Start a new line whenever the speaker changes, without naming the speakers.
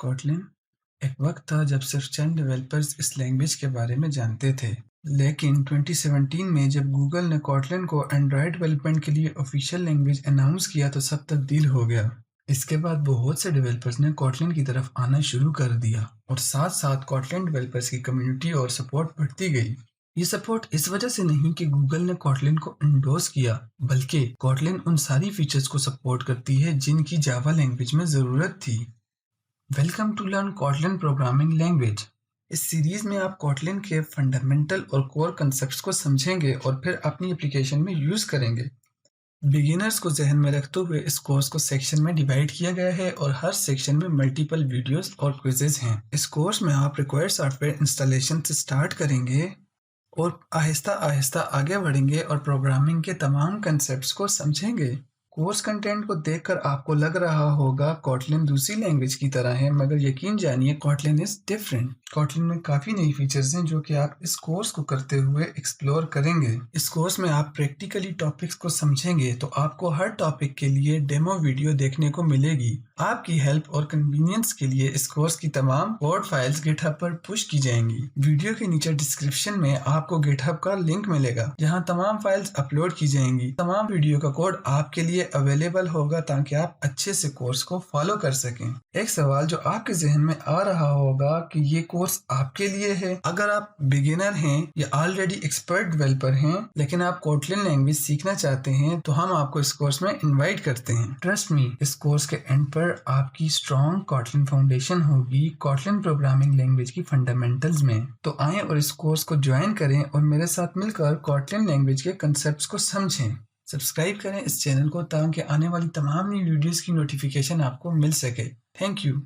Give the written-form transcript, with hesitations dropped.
Kotlin. एक वक्त था जब सिर्फ चंद डेवलपर्स इस लैंग्वेज के बारे में जानते थे, लेकिन 2017 में जब गूगल ने कॉटलिन को एंड्रॉयड डेवलपमेंट के लिए ऑफिशियल लैंग्वेज अनाउंस किया तो सब तब्दील हो गया। इसके बाद बहुत से डेवलपर्स ने कॉटलिन की तरफ आना शुरू कर दिया और साथ साथ कॉटलिन डेवलपर्स की कम्युनिटी और सपोर्ट बढ़ती गई। ये सपोर्ट इस वजह से नहीं कि गूगल ने कॉटलिन को एंडोर्स किया, बल्कि कॉटलिन उन सारी फीचर्स को सपोर्ट करती है जिनकी जावा लैंग्वेज में ज़रूरत थी। Welcome to learn Kotlin programming language. इस सीरीज में आप कॉटलिन के फंडामेंटल और कोर कंसेप्ट्स को समझेंगे और फिर अपनी एप्लीकेशन में यूज़ करेंगे। बिगिनर्स को जहन में रखते हुए इस कोर्स को सेक्शन में डिवाइड किया गया है और हर सेक्शन में मल्टीपल वीडियोस और क्विजेज हैं। इस कोर्स में आप रिक्वायर्ड सॉफ्टवेयर इंस्टॉलेशन से स्टार्ट करेंगे और आहिस्ता आहिस्ता आगे बढ़ेंगे और प्रोग्रामिंग के तमाम कंसेप्ट्स को समझेंगे। कोर्स कंटेंट को देखकर आपको लग रहा होगा कॉटलिन दूसरी लैंग्वेज की तरह है, मगर यकीन जानिए कॉटलिन इज डिफरेंट। कॉटलिन में काफ़ी नई फीचर्स हैं जो कि आप इस कोर्स को करते हुए एक्सप्लोर करेंगे। इस कोर्स में आप प्रैक्टिकली टॉपिक्स को समझेंगे तो आपको हर टॉपिक के लिए डेमो वीडियो देखने को मिलेगी। आपकी हेल्प और कन्वीनियंस के लिए इस कोर्स की तमाम कोड फाइल्स गिटहब पर पुश की जाएंगी। वीडियो के नीचे डिस्क्रिप्शन में आपको गिटहब का लिंक मिलेगा जहां तमाम फाइल्स अपलोड की जाएंगी। तमाम वीडियो का कोड आपके लिए अवेलेबल होगा ताकि आप अच्छे से कोर्स को फॉलो कर सकें। एक सवाल जो आपके जहन में आ रहा होगा कि ये कोर्स आपके लिए है। अगर आप बिगिनर हैं या ऑलरेडी एक्सपर्ट डेवलपर हैं लेकिन आप कॉटलिन लैंग्वेज सीखना चाहते हैं तो हम आपको इस कोर्स में इनवाइट करते हैं। ट्रस्ट मी, इस कोर्स के एंड पर आपकी स्ट्रॉन्ग कॉटलिन फाउंडेशन होगी कॉटलिन प्रोग्रामिंग लैंग्वेज की फंडामेंटल्स में। तो आएं और इस कोर्स को ज्वाइन करें और मेरे साथ मिलकर कॉटलिन लैंग्वेज के कंसेप्ट्स को समझें। सब्सक्राइब करें इस चैनल को ताकि आने वाली तमाम नई वीडियोस की नोटिफिकेशन आपको मिल सके। Thank you.